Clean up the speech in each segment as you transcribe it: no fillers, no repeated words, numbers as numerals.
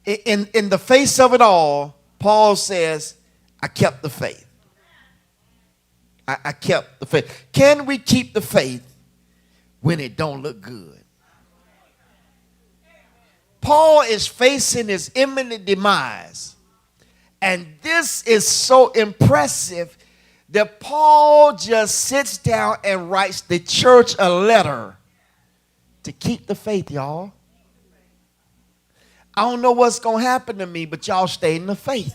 In the face of it all, Paul says, I kept the faith. I kept the faith. Can we keep the faith when it don't look good? Paul is facing his imminent demise. And this is so impressive that Paul just sits down and writes the church a letter to keep the faith, y'all. I don't know what's going to happen to me, but y'all stay in the faith.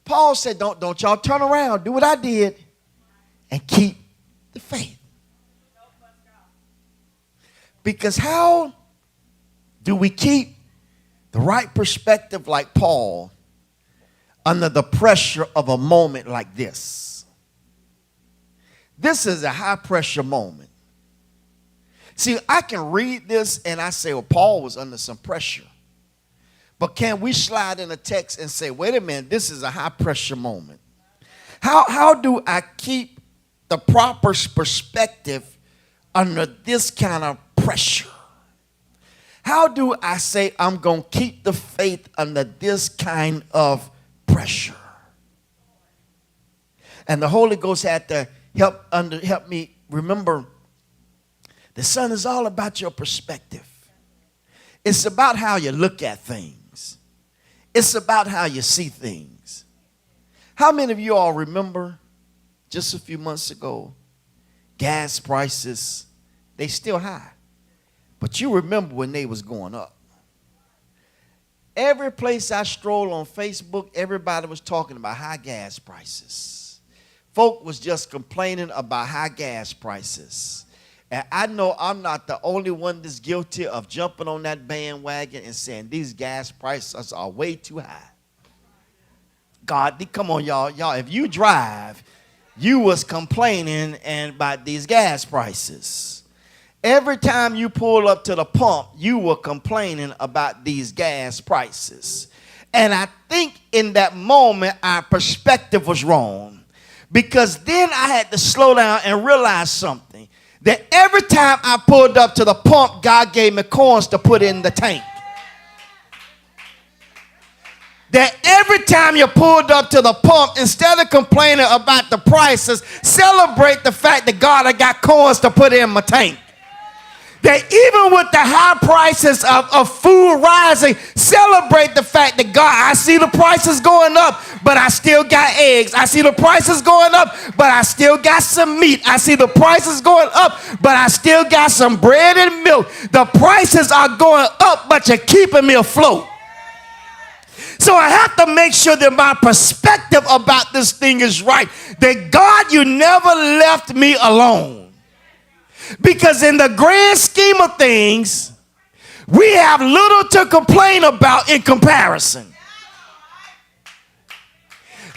Paul said, don't y'all turn around. Do what I did and keep the faith. Because how do we keep the right perspective like Paul under the pressure of a moment like this? This is a high pressure moment. See, I can read this and I say, well, Paul was under some pressure. But can we slide in a text and say, wait a minute, this is a high pressure moment? How do I keep the proper perspective under this kind of pressure? How do I say I'm going to keep the faith under this kind of pressure? And the Holy Ghost had to help me remember the Son is all about your perspective. It's about how you look at things. It's about how you see things. How many of you all remember just a few months ago, gas prices, they still high. But you remember when they was going up. Every place I strolled on Facebook, everybody was talking about high gas prices. Folk was just complaining about high gas prices. And I know I'm not the only one that's guilty of jumping on that bandwagon and saying these gas prices are way too high. God, come on, y'all. Y'all, if you drive, you was complaining about these gas prices. Every time you pull up to the pump, you were complaining about these gas prices. And I think in that moment, our perspective was wrong. Because then I had to slow down and realize something. That every time I pulled up to the pump, God gave me coins to put in the tank. That every time you pulled up to the pump, instead of complaining about the prices, celebrate the fact that God, I got coins to put in my tank. That even with the high prices of food rising, celebrate the fact that God, I see the prices going up, but I still got eggs. I see the prices going up, but I still got some meat. I see the prices going up, but I still got some bread and milk. The prices are going up, but you're keeping me afloat. So I have to make sure that my perspective about this thing is right. That God, you never left me alone. Because in the grand scheme of things, we have little to complain about in comparison.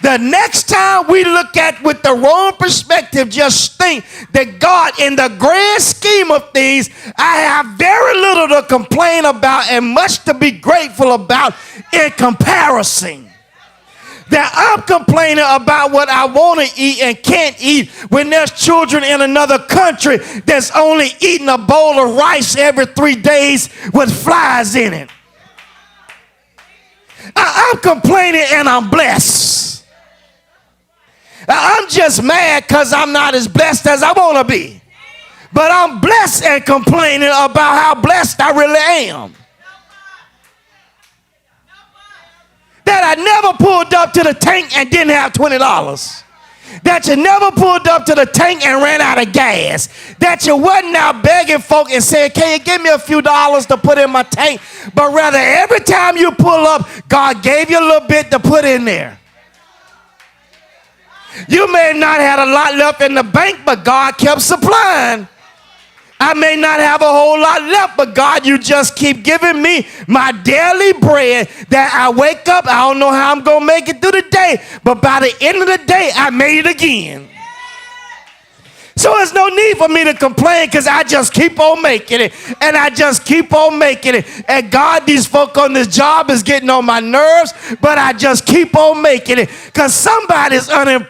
The next time we look at with the wrong perspective, just think that God, in the grand scheme of things, I have very little to complain about and much to be grateful about in comparison. That I'm complaining about what I want to eat and can't eat when there's children in another country that's only eating a bowl of rice every 3 days with flies in it. I'm complaining and I'm blessed. I'm just mad because I'm not as blessed as I want to be. But I'm blessed and complaining about how blessed I really am. That I never pulled up to the tank and didn't have $20. That you never pulled up to the tank and ran out of gas. That you wasn't out begging folk and saying, can you give me a few dollars to put in my tank? But rather every time you pull up, God gave you a little bit to put in there. You may not have a lot left in the bank, but God kept supplying. I may not have a whole lot left, but God, you just keep giving me my daily bread that I wake up. I don't know how I'm going to make it through the day, but by the end of the day, I made it again. So there's no need for me to complain because I just keep on making it, and I just keep on making it. And God, these folk on this job is getting on my nerves, but I just keep on making it because somebody's unemployed.